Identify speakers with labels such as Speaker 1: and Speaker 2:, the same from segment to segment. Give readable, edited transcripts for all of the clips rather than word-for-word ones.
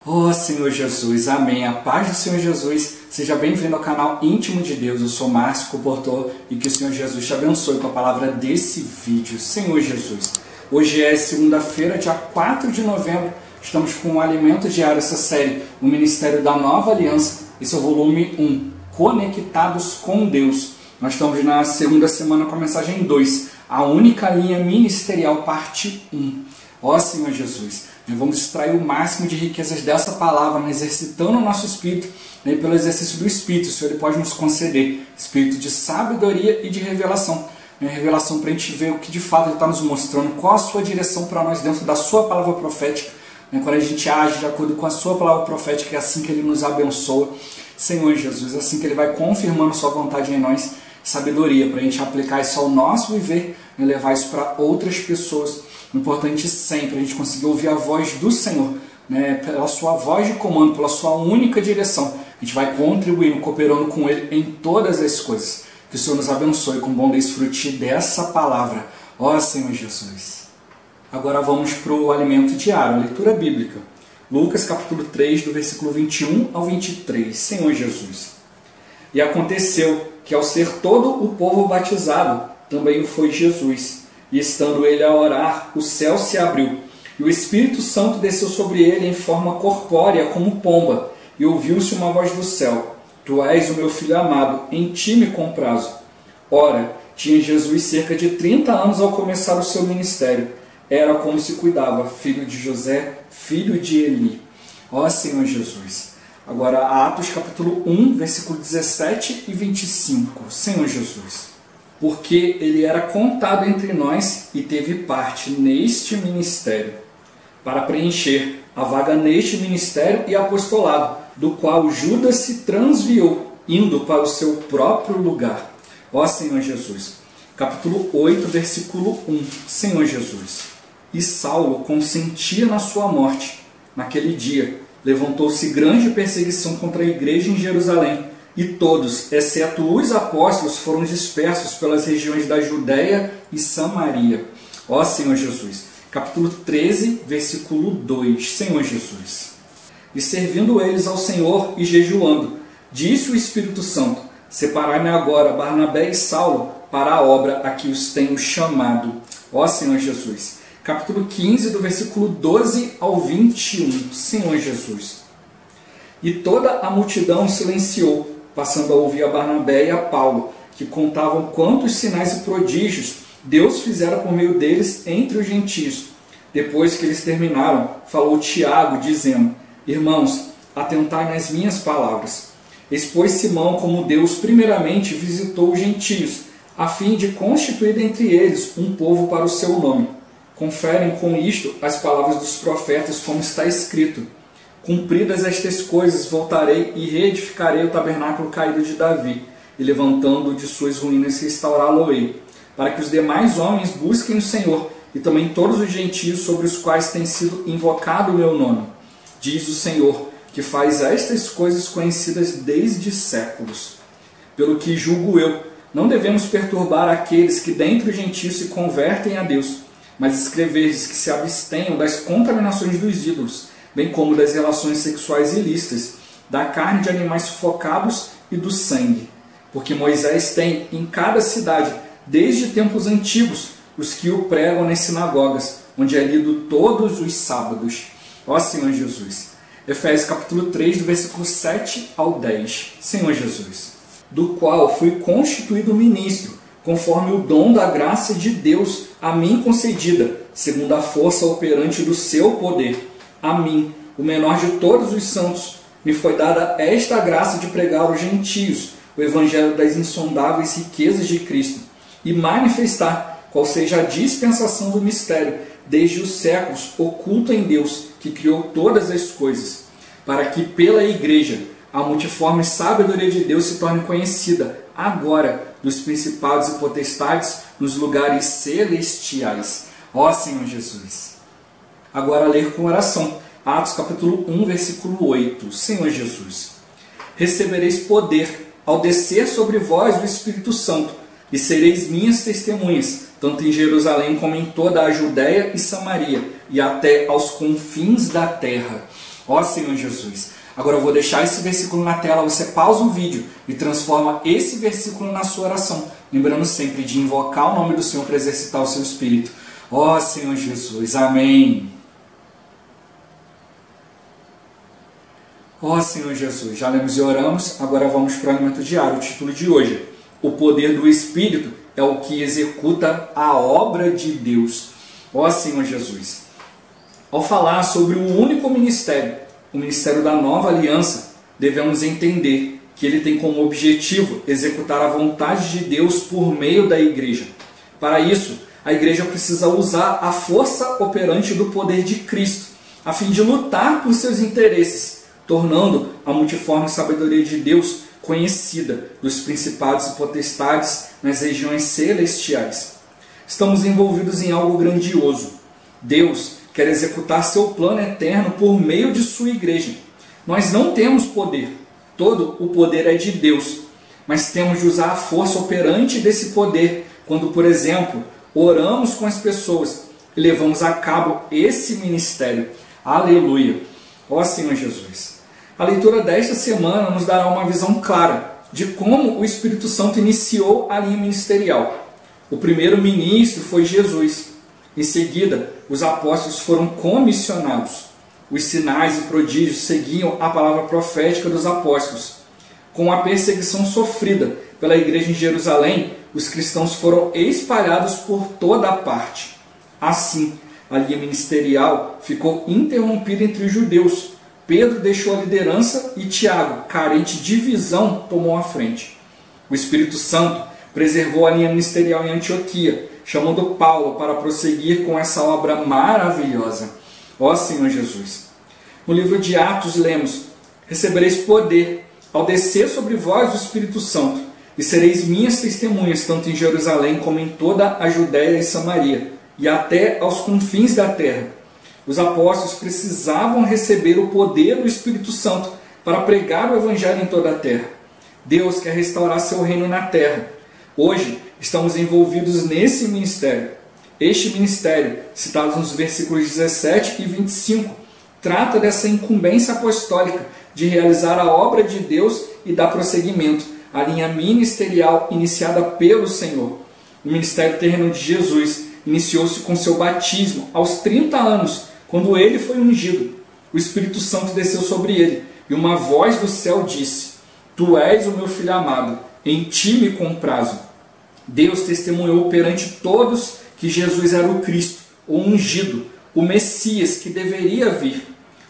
Speaker 1: Oh Senhor Jesus, amém. A paz do Senhor Jesus, seja bem-vindo ao canal Íntimo de Deus. Eu sou Márcio Comportor e que o Senhor Jesus te abençoe com a palavra desse vídeo. Senhor Jesus, hoje é segunda-feira, dia 4 de novembro, estamos com o Alimento Diário, essa série, o Ministério da Nova Aliança, esse é o volume 1, Conectados com Deus. Nós estamos na segunda semana com a mensagem 2, a única linha ministerial, parte 1. Ó Senhor Jesus, nós vamos extrair o máximo de riquezas dessa palavra, exercitando o nosso espírito, pelo exercício do Espírito. O Senhor ele pode nos conceder espírito de sabedoria e de revelação. Revelação para a gente ver o que de fato Ele está nos mostrando, qual a sua direção para nós dentro da sua palavra profética. Quando a gente age de acordo com a sua palavra profética, é assim que Ele nos abençoa. Senhor Jesus, é assim que Ele vai confirmando sua vontade em nós, sabedoria, para a gente aplicar isso ao nosso viver e levar isso para outras pessoas. O importante sempre a gente conseguir ouvir a voz do Senhor, pela sua voz de comando, pela sua única direção. A gente vai contribuindo, cooperando com Ele em todas as coisas. Que o Senhor nos abençoe com bom desfrute dessa palavra. Ó Senhor Jesus. Agora vamos para o alimento diário, a leitura bíblica. Lucas capítulo 3, do versículo 21 ao 23. Senhor Jesus. E aconteceu que ao ser todo o povo batizado, também o foi Jesus. E estando ele a orar, o céu se abriu, e o Espírito Santo desceu sobre ele em forma corpórea como pomba, e ouviu-se uma voz do céu: Tu és o meu filho amado, em ti me comprazo. Ora, tinha Jesus cerca de 30 anos ao começar o seu ministério. Era como se cuidava, filho de José, filho de Eli. Ó Senhor Jesus. Agora, Atos capítulo 1, versículo 17 e 25. Senhor Jesus. Porque ele era contado entre nós e teve parte neste ministério, para preencher a vaga neste ministério e apostolado, do qual Judas se transviou, indo para o seu próprio lugar. Ó Senhor Jesus. Capítulo 8, versículo 1. Senhor Jesus. E Saulo consentia na sua morte. Naquele dia, levantou-se grande perseguição contra a igreja em Jerusalém, e todos, exceto os apóstolos, foram dispersos pelas regiões da Judéia e Samaria. Ó Senhor Jesus. Capítulo 13, versículo 2. Senhor Jesus. E servindo eles ao Senhor e jejuando, disse o Espírito Santo: Separai-me agora Barnabé e Saulo para a obra a que os tenho chamado. Ó Senhor Jesus. Capítulo 15, do versículo 12 ao 21. Senhor Jesus. E toda a multidão silenciou, passando a ouvir a Barnabé e a Paulo, que contavam quantos sinais e prodígios Deus fizera por meio deles entre os gentios. Depois que eles terminaram, falou Tiago, dizendo: Irmãos, atentai nas minhas palavras. Expôs Simão como Deus primeiramente visitou os gentios, a fim de constituir entre eles um povo para o seu nome. Conferem com isto as palavras dos profetas, como está escrito: Cumpridas estas coisas, voltarei e reedificarei o tabernáculo caído de Davi, e levantando de suas ruínas restaurá-lo-ei, para que os demais homens busquem o Senhor, e também todos os gentios sobre os quais tem sido invocado o meu nome. Diz o Senhor, que faz estas coisas conhecidas desde séculos. Pelo que julgo eu, não devemos perturbar aqueles que dentre os gentios se convertem a Deus, mas escrever-lhes que se abstenham das contaminações dos ídolos, bem como das relações sexuais ilícitas, da carne de animais sufocados e do sangue. Porque Moisés tem em cada cidade, desde tempos antigos, os que o pregam nas sinagogas, onde é lido todos os sábados. Ó Senhor Jesus. Efésios capítulo 3, do versículo 7 ao 10. Senhor Jesus. Do qual fui constituído ministro, conforme o dom da graça de Deus a mim concedida, segundo a força operante do seu poder. A mim, o menor de todos os santos, me foi dada esta graça de pregar aos gentios o evangelho das insondáveis riquezas de Cristo e manifestar qual seja a dispensação do mistério, desde os séculos, oculto em Deus, que criou todas as coisas, para que pela igreja a multiforme sabedoria de Deus se torne conhecida agora dos principados e potestades nos lugares celestiais. Ó Senhor Jesus. Agora ler com oração. Atos capítulo 1, versículo 8. Senhor Jesus. Recebereis poder ao descer sobre vós o Espírito Santo, e sereis minhas testemunhas, tanto em Jerusalém como em toda a Judéia e Samaria, e até aos confins da terra. Ó Senhor Jesus, agora eu vou deixar esse versículo na tela, você pausa o vídeo e transforma esse versículo na sua oração, lembrando sempre de invocar o nome do Senhor para exercitar o seu espírito. Ó Senhor Jesus, amém. Ó Senhor Jesus, já lemos e oramos, agora vamos para o alimento diário. O título de hoje: o poder do Espírito é o que executa a obra de Deus. Ó Senhor Jesus, ao falar sobre o único ministério, o ministério da nova aliança, devemos entender que ele tem como objetivo executar a vontade de Deus por meio da igreja. Para isso, a igreja precisa usar a força operante do poder de Cristo, a fim de lutar por seus interesses, tornando a multiforme sabedoria de Deus conhecida dos principados e potestades nas regiões celestiais. Estamos envolvidos em algo grandioso. Deus quer executar seu plano eterno por meio de sua igreja. Nós não temos poder. Todo o poder é de Deus. Mas temos de usar a força operante desse poder quando, por exemplo, oramos com as pessoas e levamos a cabo esse ministério. Aleluia! Ó Senhor Jesus! A leitura desta semana nos dará uma visão clara de como o Espírito Santo iniciou a linha ministerial. O primeiro ministro foi Jesus. Em seguida, os apóstolos foram comissionados. Os sinais e prodígios seguiam a palavra profética dos apóstolos. Com a perseguição sofrida pela igreja em Jerusalém, os cristãos foram espalhados por toda a parte. Assim, a linha ministerial ficou interrompida entre os judeus. Pedro deixou a liderança e Tiago, carente de visão, tomou a frente. O Espírito Santo preservou a linha ministerial em Antioquia, chamando Paulo para prosseguir com essa obra maravilhosa. Ó Senhor Jesus! No livro de Atos lemos: recebereis poder ao descer sobre vós o Espírito Santo, e sereis minhas testemunhas, tanto em Jerusalém como em toda a Judéia e Samaria, e até aos confins da terra. Os apóstolos precisavam receber o poder do Espírito Santo para pregar o Evangelho em toda a terra. Deus quer restaurar seu reino na terra. Hoje estamos envolvidos nesse ministério. Este ministério, citado nos versículos 17 e 25, trata dessa incumbência apostólica de realizar a obra de Deus e dar prosseguimento à linha ministerial iniciada pelo Senhor. O ministério terreno de Jesus iniciou-se com seu batismo aos 30 anos, quando ele foi ungido. O Espírito Santo desceu sobre ele, e uma voz do céu disse: Tu és o meu filho amado, em ti me comprazo. Deus testemunhou perante todos que Jesus era o Cristo, o ungido, o Messias que deveria vir.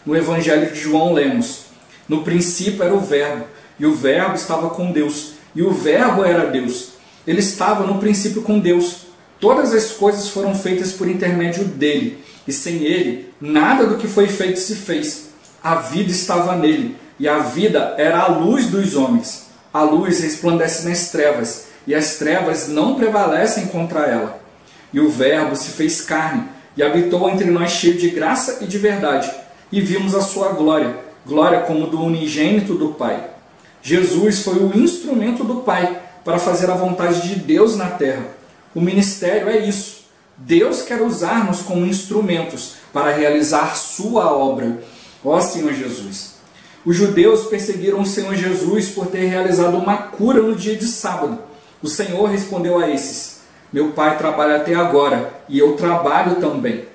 Speaker 1: No Evangelho de João lemos: No princípio era o Verbo, e o Verbo estava com Deus, e o Verbo era Deus. Ele estava no princípio com Deus. Todas as coisas foram feitas por intermédio dele, e sem ele, nada do que foi feito se fez. A vida estava nele, e a vida era a luz dos homens. A luz resplandece nas trevas, e as trevas não prevalecem contra ela. E o Verbo se fez carne, e habitou entre nós cheio de graça e de verdade, e vimos a sua glória, glória como do unigênito do Pai. Jesus foi o instrumento do Pai para fazer a vontade de Deus na terra. O ministério é isso. Deus quer usar-nos como instrumentos para realizar sua obra. Ó Senhor Jesus! Os judeus perseguiram o Senhor Jesus por ter realizado uma cura no dia de sábado. O Senhor respondeu a esses: Meu Pai trabalha até agora, e eu trabalho também.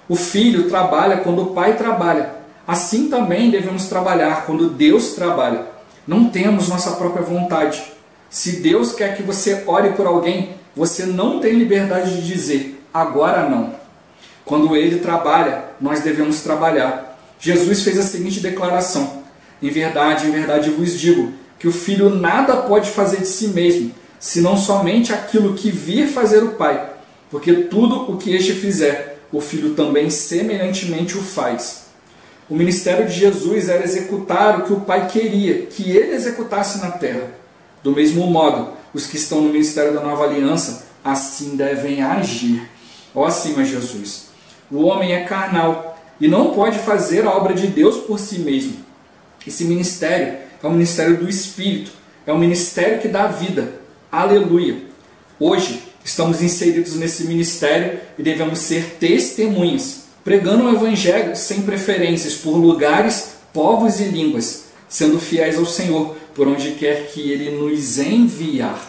Speaker 1: O Filho trabalha quando o Pai trabalha. Assim também devemos trabalhar quando Deus trabalha. Não temos nossa própria vontade. Se Deus quer que você ore por alguém, você não tem liberdade de dizer: agora não. Quando Ele trabalha, nós devemos trabalhar. Jesus fez a seguinte declaração: em verdade vos digo, que o Filho nada pode fazer de si mesmo, senão somente aquilo que vir fazer o Pai, porque tudo o que este fizer, o Filho também semelhantemente o faz. O ministério de Jesus era executar o que o Pai queria que Ele executasse na terra. Do mesmo modo, os que estão no ministério da nova aliança assim devem agir. Ó Senhor Jesus! O homem é carnal e não pode fazer a obra de Deus por si mesmo. Esse ministério é o ministério do Espírito, é o ministério que dá vida. Aleluia! Hoje estamos inseridos nesse ministério e devemos ser testemunhas. pregando o Evangelho sem preferências por lugares, povos e línguas, sendo fiéis ao Senhor, por onde quer que Ele nos enviar.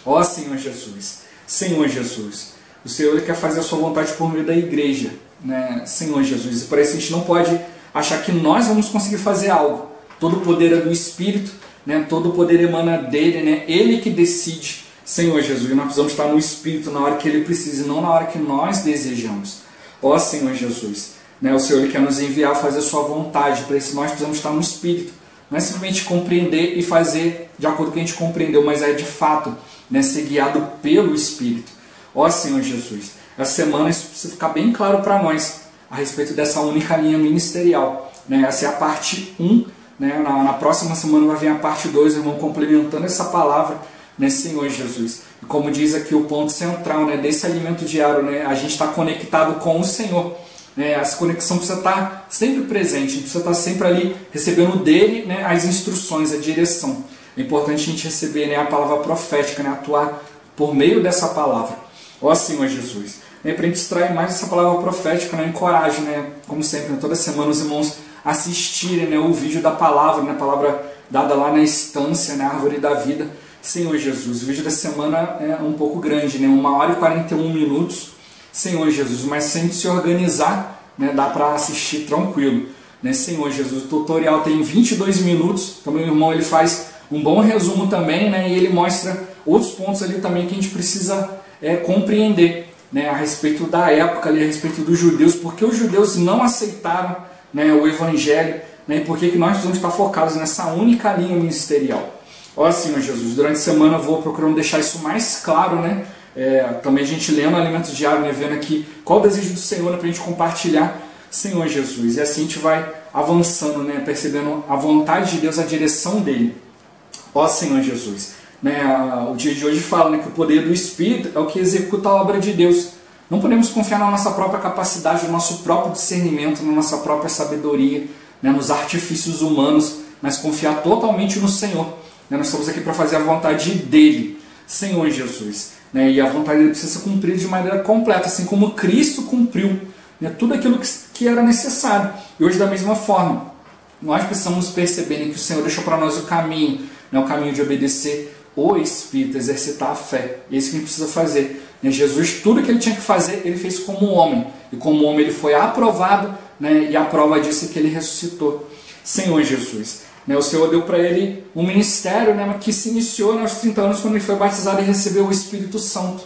Speaker 1: Ó Senhor Jesus, Senhor Jesus, o Senhor quer fazer a sua vontade por meio da igreja, né? Senhor Jesus, e por isso a gente não pode achar que nós vamos conseguir fazer algo. Todo o poder é do Espírito, né? Todo o poder emana dele, né? Ele que decide, Senhor Jesus, e nós precisamos estar no Espírito na hora que Ele precisa e não na hora que nós desejamos. Ó Senhor Jesus, né? O Senhor quer nos enviar a fazer a sua vontade, para isso nós precisamos estar no Espírito. Não é simplesmente compreender e fazer de acordo com o que a gente compreendeu, mas é de fato, né, ser guiado pelo Espírito. Ó Senhor Jesus, essa semana isso precisa ficar bem claro para nós a respeito dessa única linha ministerial, né? Essa é a parte 1, né? Na próxima semana vai vir a parte 2, irmão, complementando essa palavra, né, Senhor Jesus. E como diz aqui o ponto central, né, desse alimento diário, né, a gente está conectado com o Senhor. Essa conexão precisa estar sempre presente, a gente precisa estar sempre ali recebendo dele, né, as instruções, a direção. É importante a gente receber, né, a palavra profética, né, atuar por meio dessa palavra. Ó Senhor Jesus, né, para a gente extrair mais essa palavra profética, né, encoraje, né, como sempre, né, toda semana os irmãos assistirem, né, o vídeo da palavra, né, a palavra dada lá na estância, na árvore da vida. Senhor Jesus, o vídeo da semana é um pouco grande, né, 1h e 41 minutos. Senhor Jesus, mas se a gente se organizar, né, dá para assistir tranquilo, né? Senhor Jesus, o tutorial tem 22 minutos, então meu irmão ele faz um bom resumo também, né, e ele mostra outros pontos ali também que a gente precisa compreender, né, a respeito da época, ali, a respeito dos judeus, porque os judeus não aceitaram, né, o Evangelho, né, e por que nós precisamos estar focados nessa única linha ministerial. Ó Senhor Jesus, durante a semana eu vou procurando deixar isso mais claro, né? Também a gente lendo o alimento diário, né, vendo aqui qual o desejo do Senhor, né, para a gente compartilhar, Senhor Jesus. E assim a gente vai avançando, né, percebendo a vontade de Deus, a direção dele. Ó Senhor Jesus. Né, o dia de hoje fala, né, que o poder do Espírito é o que executa a obra de Deus. Não podemos confiar na nossa própria capacidade, no nosso próprio discernimento, na nossa própria sabedoria, né, nos artifícios humanos, mas confiar totalmente no Senhor. Né, nós estamos aqui para fazer a vontade dele, Senhor Jesus. Né, e a vontade dele precisa ser cumprida de maneira completa, assim como Cristo cumpriu, né, tudo aquilo que era necessário. E hoje, da mesma forma, nós precisamos perceber, né, que o Senhor deixou para nós o caminho, né, o caminho de obedecer o Espírito, exercitar a fé. É isso que a gente precisa fazer. Né, Jesus, tudo que ele tinha que fazer, ele fez como homem. E como homem ele foi aprovado, né, e a prova disso é que ele ressuscitou. Senhor Jesus. O Senhor deu para ele um ministério, né, que se iniciou aos 30 anos quando ele foi batizado e recebeu o Espírito Santo.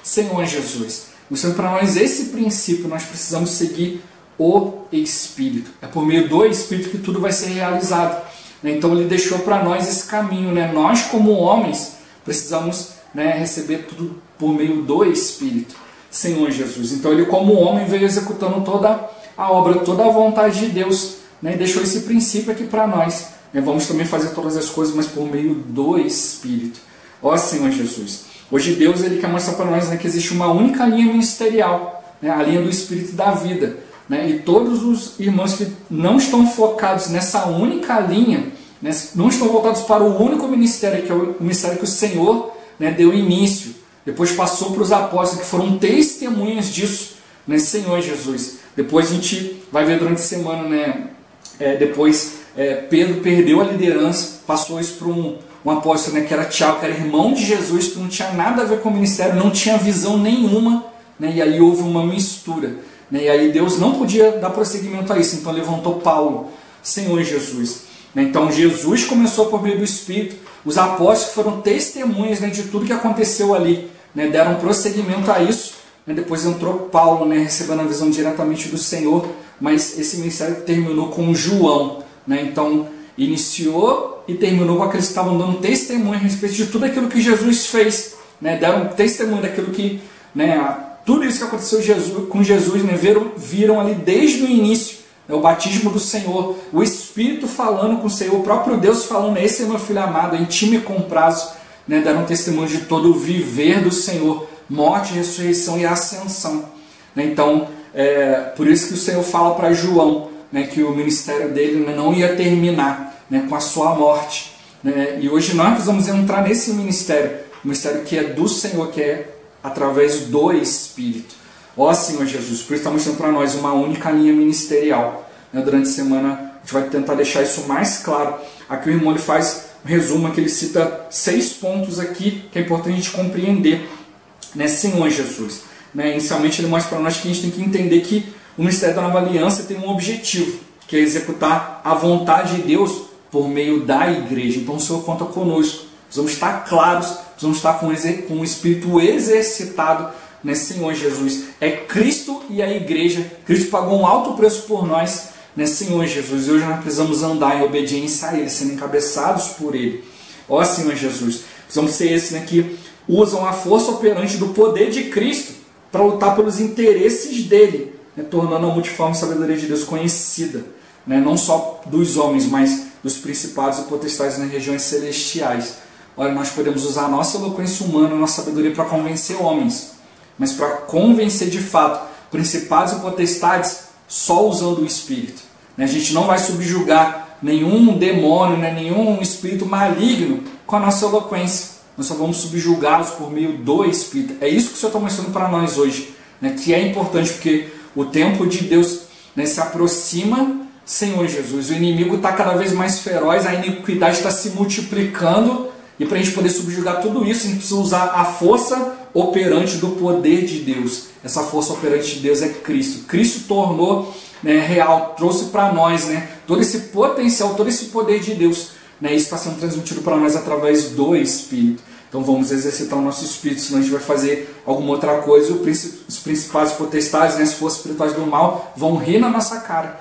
Speaker 1: Senhor Jesus, o Senhor para nós esse princípio, nós precisamos seguir o Espírito. É por meio do Espírito que tudo vai ser realizado. Então ele deixou para nós esse caminho. Né? Nós como homens precisamos, né, receber tudo por meio do Espírito. Senhor Jesus. Então ele como homem veio executando toda a obra, toda a vontade de Deus. Né? E deixou esse princípio aqui para nós. Vamos também fazer todas as coisas, mas por meio do Espírito. Ó Senhor Jesus. Hoje Deus ele quer mostrar para nós, né, que existe uma única linha ministerial, né, a linha do Espírito da vida. Né, e todos os irmãos que não estão focados nessa única linha, né, não estão voltados para o único ministério, que é o ministério que o Senhor, né, deu início. Depois passou para os apóstolos, que foram testemunhas disso. Né, Senhor Jesus. Depois a gente vai ver durante a semana, né, Pedro perdeu a liderança, passou isso para um apóstolo, né, que era Tiago, que era irmão de Jesus, que não tinha nada a ver com o ministério, não tinha visão nenhuma, né, e aí houve uma mistura. Né, e aí Deus não podia dar prosseguimento a isso, então levantou Paulo, Senhor Jesus. Né, então Jesus começou por meio do Espírito, os apóstolos foram testemunhas, né, de tudo que aconteceu ali, né, deram prosseguimento a isso. Né, depois entrou Paulo, né, recebendo a visão diretamente do Senhor, mas esse ministério terminou com João. Né? Então, iniciou e terminou com aqueles que estavam dando testemunho a respeito de tudo aquilo que Jesus fez. Né? Deram testemunho daquilo que, né, tudo isso que aconteceu com Jesus, né, viram ali desde o início, né, o batismo do Senhor, o Espírito falando com o Senhor, o próprio Deus falando, esse é meu filho amado, em ti me comprazo. Né? Deram testemunho de todo o viver do Senhor, morte, ressurreição e ascensão. Né? Então, por isso que o Senhor fala para João, né, que o ministério dele, né, não ia terminar, né, com a sua morte. Né? E hoje nós precisamos entrar nesse ministério, o ministério que é do Senhor, que é através do Espírito. Ó Senhor Jesus, por isso está mostrando para nós uma única linha ministerial. Durante a semana a gente vai tentar deixar isso mais claro. Aqui o irmão ele faz um resumo, que ele cita 6 pontos aqui que é importante a gente compreender. Senhor Jesus. Inicialmente ele mostra para nós que a gente tem que entender que o ministério da Nova Aliança tem um objetivo, que é executar a vontade de Deus por meio da igreja. Então o Senhor conta conosco. Nós vamos estar claros, nós vamos estar com o espírito exercitado, Senhor Jesus. É Cristo e a igreja. Cristo pagou um alto preço por nós, Senhor Jesus. E hoje nós precisamos andar em obediência a Ele, sendo encabeçados por Ele. Ó Senhor Jesus, precisamos ser esses que usam a força operante do poder de Cristo para lutar pelos interesses dele, tornando a multiforme sabedoria de Deus conhecida, não só dos homens, mas dos principados e potestades nas regiões celestiais. Olha, nós podemos usar a nossa eloquência humana, a nossa sabedoria para convencer homens, mas para convencer de fato principados e potestades só usando o Espírito. A gente não vai subjugar nenhum demônio, nenhum espírito maligno com a nossa eloquência. Nós só vamos subjugá-los por meio do Espírito. É isso que o Senhor está mostrando para nós hoje, que é importante, porque o tempo de Deus se aproxima, Senhor Jesus. O inimigo está cada vez mais feroz, a iniquidade está se multiplicando, e para a gente poder subjugar tudo isso, a gente precisa usar a força operante do poder de Deus. Essa força operante de Deus é Cristo. Cristo tornou real, trouxe para nós todo esse potencial, todo esse poder de Deus. Isso está sendo transmitido para nós através do Espírito. Então vamos exercitar o nosso Espírito, senão a gente vai fazer alguma outra coisa. Os principais potestades, as forças espirituais do mal, vão rir na nossa cara,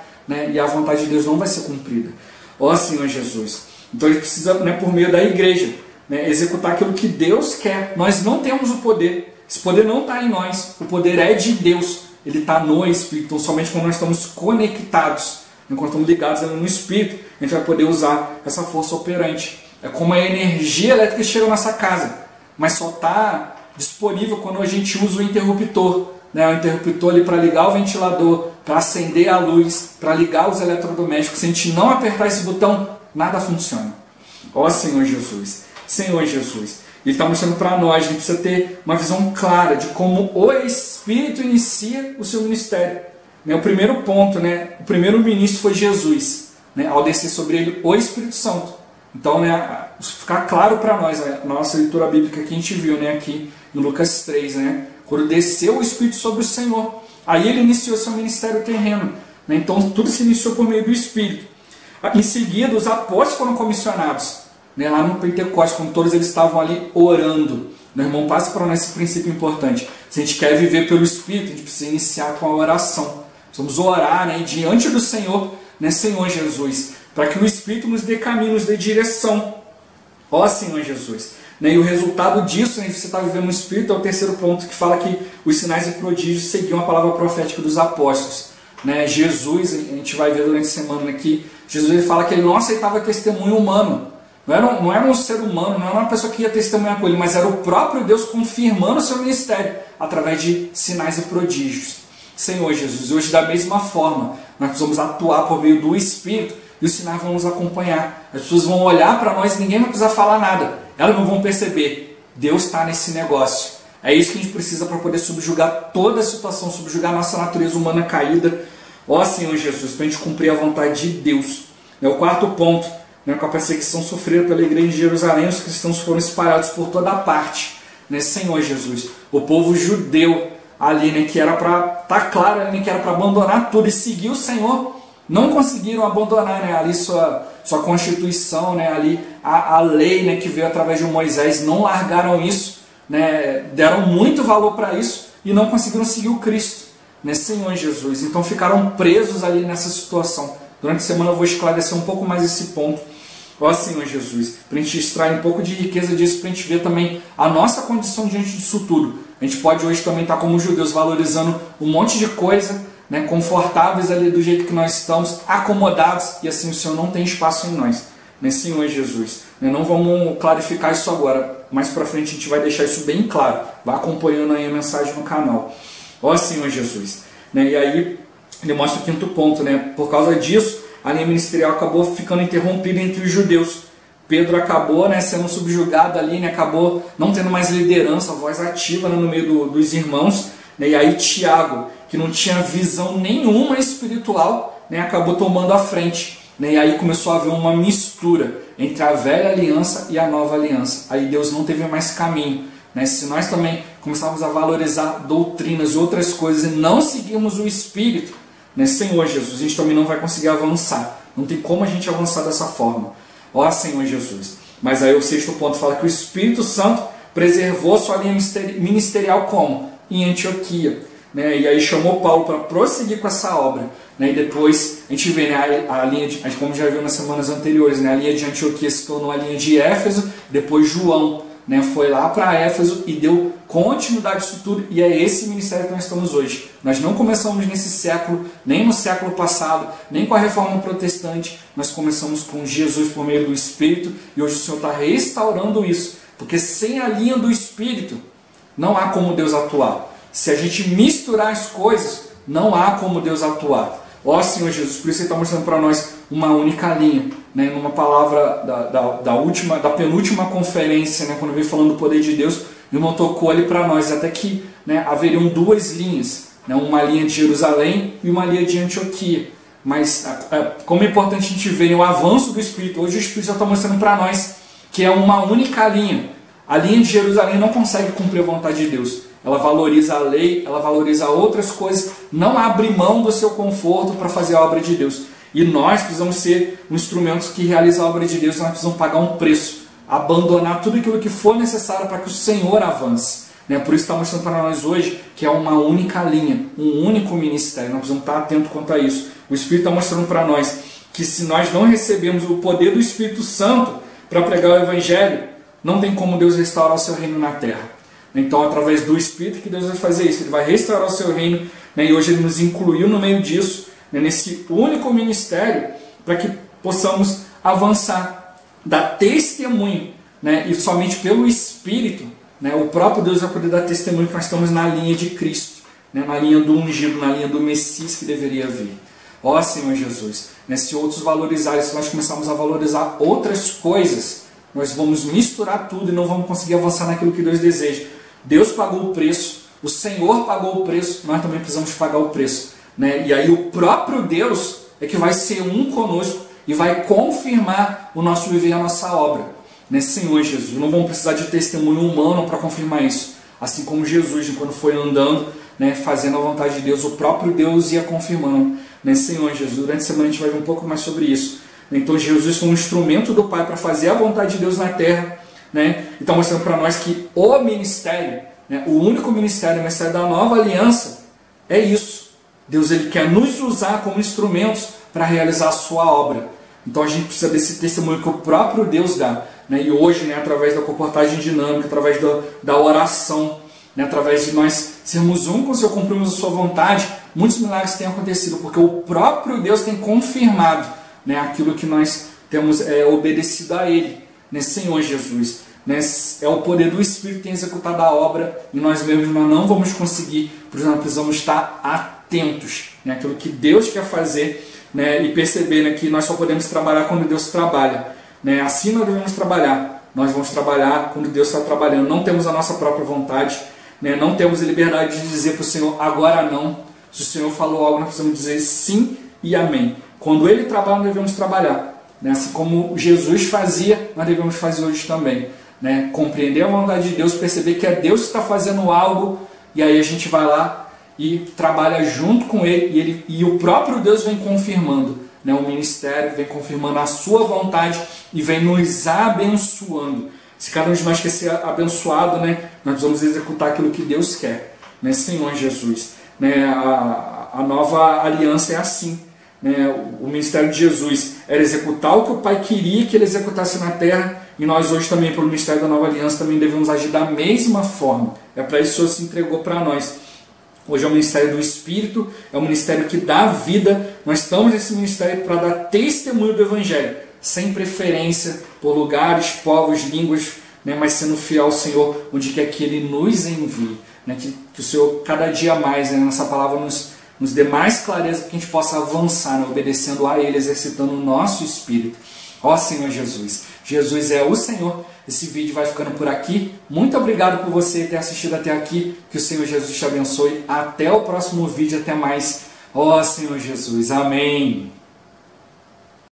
Speaker 1: e a vontade de Deus não vai ser cumprida. Ó Senhor Jesus. Então a gente precisa, por meio da igreja, executar aquilo que Deus quer. Nós não temos o poder. Esse poder não está em nós. O poder é de Deus. Ele está no Espírito. Então somente quando nós estamos conectados, quando estamos ligados no Espírito, a gente vai poder usar essa força operante. É como a energia elétrica que chega na nossa casa, mas só está disponível quando a gente usa o interruptor. O interruptor ali para ligar o ventilador, para acender a luz, para ligar os eletrodomésticos. Se a gente não apertar esse botão, nada funciona. Ó Senhor Jesus. Senhor Jesus. Ele está mostrando para nós, a gente precisa ter uma visão clara de como o Espírito inicia o seu ministério. O primeiro ponto, o primeiro ministro foi Jesus, ao descer sobre ele o Espírito Santo. Então, ficar claro para nós, a nossa leitura bíblica que a gente viu aqui em Lucas 3, quando desceu o Espírito sobre o Senhor, aí ele iniciou seu ministério terreno. Então, tudo se iniciou por meio do Espírito. Em seguida, os apóstolos foram comissionados, lá no Pentecostes, quando todos eles estavam ali orando. Meu irmão, passa para nós esse princípio importante. Se a gente quer viver pelo Espírito, a gente precisa iniciar com a oração. Vamos orar diante do Senhor, Senhor Jesus, para que o Espírito nos dê caminho, nos dê direção. Ó Senhor Jesus. E o resultado disso, você está vivendo no Espírito, é o terceiro ponto, que fala que os sinais e prodígios seguiam a palavra profética dos apóstolos. Jesus, a gente vai ver durante a semana aqui, Jesus ele fala que ele não aceitava testemunho humano. Não era um ser humano, não era uma pessoa que ia testemunhar com ele, mas era o próprio Deus confirmando o seu ministério através de sinais e prodígios. Senhor Jesus, hoje da mesma forma, nós precisamos atuar por meio do Espírito e os sinais vão nos acompanhar. As pessoas vão olhar para nós e ninguém vai precisar falar nada. Elas não vão perceber. Deus está nesse negócio. É isso que a gente precisa para poder subjugar toda a situação, subjugar a nossa natureza humana caída. Ó Senhor Jesus, para a gente cumprir a vontade de Deus. O quarto ponto, com a perseguição sofrida pela igreja de Jerusalém, os cristãos foram espalhados por toda a parte. Senhor Jesus, o povo judeu ali, que era para estar claro ali, que era para abandonar tudo e seguir o Senhor, não conseguiram abandonar ali sua constituição, ali a lei que veio através de Moisés, não largaram isso, deram muito valor para isso e não conseguiram seguir o Cristo, Senhor Jesus. Então ficaram presos ali nessa situação. Durante a semana eu vou esclarecer um pouco mais esse ponto. Ó Senhor Jesus, para a gente extrair um pouco de riqueza disso, para a gente ver também a nossa condição diante disso tudo. A gente pode hoje também estar como judeus, valorizando um monte de coisa, confortáveis ali do jeito que nós estamos, acomodados, e assim o Senhor não tem espaço em nós, Senhor Jesus. Não vamos clarificar isso agora, mais para frente a gente vai deixar isso bem claro. Vá acompanhando aí a mensagem no canal. Ó Senhor Jesus. E aí ele mostra o quinto ponto, por causa disso, a linha ministerial acabou ficando interrompida entre os judeus. Pedro acabou sendo subjugado ali, acabou não tendo mais liderança, voz ativa no meio dos irmãos, né? E aí Tiago, que não tinha visão nenhuma espiritual, né, acabou tomando a frente, né? E aí começou a haver uma mistura entre a velha aliança e a nova aliança. Aí Deus não teve mais caminho, né? Se nós também começarmos a valorizar doutrinas e outras coisas e não seguirmos o Espírito, né, Senhor Jesus, a gente também não vai conseguir avançar. Não tem como a gente avançar dessa forma. Ó Senhor Jesus. Mas aí o sexto ponto fala que o Espírito Santo preservou sua linha ministerial como? Em Antioquia, né? E aí chamou Paulo para prosseguir com essa obra, né? E depois a gente vê, né, a linha de, como já viu nas semanas anteriores, né, a linha de Antioquia se tornou a linha de Éfeso, depois João, né, foi lá para Éfeso e deu continuidade a isso tudo, e é esse ministério que nós estamos hoje. Nós não começamos nesse século, nem no século passado, nem com a reforma protestante, nós começamos com Jesus por meio do Espírito, e hoje o Senhor está restaurando isso, porque sem a linha do Espírito não há como Deus atuar. Se a gente misturar as coisas, não há como Deus atuar. Ó Senhor Jesus, por isso Ele está mostrando para nós uma única linha, né? Numa palavra da penúltima conferência, né? Quando veio falando do poder de Deus, o irmão tocou ali para nós, até que, né, haveriam duas linhas, né? Uma linha de Jerusalém e uma linha de Antioquia. Mas como é importante a gente ver o avanço do Espírito, hoje o Espírito já está mostrando para nós que é uma única linha. A linha de Jerusalém não consegue cumprir a vontade de Deus. Ela valoriza a lei, ela valoriza outras coisas, não abre mão do seu conforto para fazer a obra de Deus. E nós precisamos ser instrumentos que realizam a obra de Deus, nós precisamos pagar um preço, abandonar tudo aquilo que for necessário para que o Senhor avance, né? Por isso está mostrando para nós hoje que é uma única linha, um único ministério, nós precisamos estar atentos quanto a isso. O Espírito está mostrando para nós que se nós não recebemos o poder do Espírito Santo para pregar o Evangelho, não tem como Deus restaurar o seu reino na terra. Então, através do Espírito que Deus vai fazer isso, Ele vai restaurar o seu reino, né? E hoje Ele nos incluiu no meio disso, né, nesse único ministério, para que possamos avançar, dar testemunho, né? E somente pelo Espírito, né, o próprio Deus vai poder dar testemunho que nós estamos na linha de Cristo, né, na linha do ungido, na linha do Messias que deveria vir. Ó Senhor Jesus, né, se outros valorizarem, se nós começarmos a valorizar outras coisas, nós vamos misturar tudo e não vamos conseguir avançar naquilo que Deus deseja. Deus pagou o preço, o Senhor pagou o preço, nós também precisamos pagar o preço, né? E aí o próprio Deus é que vai ser um conosco e vai confirmar o nosso viver e a nossa obra, né? Senhor Jesus, não vamos precisar de testemunho humano para confirmar isso. Assim como Jesus, quando foi andando, né, fazendo a vontade de Deus, o próprio Deus ia confirmando, né? Senhor Jesus, durante a semana a gente vai ver um pouco mais sobre isso. Então Jesus foi um instrumento do Pai para fazer a vontade de Deus na terra, né? E está mostrando para nós que o ministério, né, o único ministério, o ministério da nova aliança, é isso. Deus, Ele quer nos usar como instrumentos para realizar a sua obra. Então a gente precisa desse testemunho que o próprio Deus dá, né? E hoje, né, através da comportagem dinâmica, através da oração, né, através de nós sermos um com o Senhor, cumprirmos a sua vontade, muitos milagres têm acontecido, porque o próprio Deus tem confirmado, né, aquilo que nós temos obedecido a Ele, né, Senhor Jesus, né, é o poder do Espírito que tem executado a obra, e nós mesmos nós não vamos conseguir, por isso nós precisamos estar atentos, né, àquilo que Deus quer fazer, né, e perceber, né, que nós só podemos trabalhar quando Deus trabalha, né, assim nós devemos trabalhar, nós vamos trabalhar quando Deus está trabalhando, não temos a nossa própria vontade, né, não temos a liberdade de dizer para o Senhor agora não. Se o Senhor falou algo, nós precisamos dizer sim e amém. Quando Ele trabalha, nós devemos trabalhar, né? Assim como Jesus fazia, nós devemos fazer hoje também, né? Compreender a vontade de Deus, perceber que é Deus que está fazendo algo, e aí a gente vai lá e trabalha junto com Ele, e o próprio Deus vem confirmando, né? O ministério vem confirmando a sua vontade e vem nos abençoando. Se cada um de nós quer ser abençoado, né, nós vamos executar aquilo que Deus quer, né, Senhor Jesus, né? A nova aliança é assim, né? O ministério de Jesus era executar o que o Pai queria que Ele executasse na terra, e nós hoje também, pelo ministério da nova aliança, também devemos agir da mesma forma. É para isso que o Senhor se entregou para nós. Hoje é o ministério do Espírito, é o ministério que dá vida. Nós estamos nesse ministério para dar testemunho do Evangelho, sem preferência por lugares, povos, línguas, né, mas sendo fiel ao Senhor, onde quer que Ele nos envie, né, que o Senhor cada dia mais, né, nessa palavra nos dê mais clareza para que a gente possa avançar, né, obedecendo a Ele, exercitando o nosso espírito. Ó Senhor Jesus, Jesus é o Senhor, Esse vídeo vai ficando por aqui. Muito obrigado por você ter assistido até aqui. Que o Senhor Jesus te abençoe. Até o próximo vídeo. Até mais. Ó Senhor Jesus. Amém.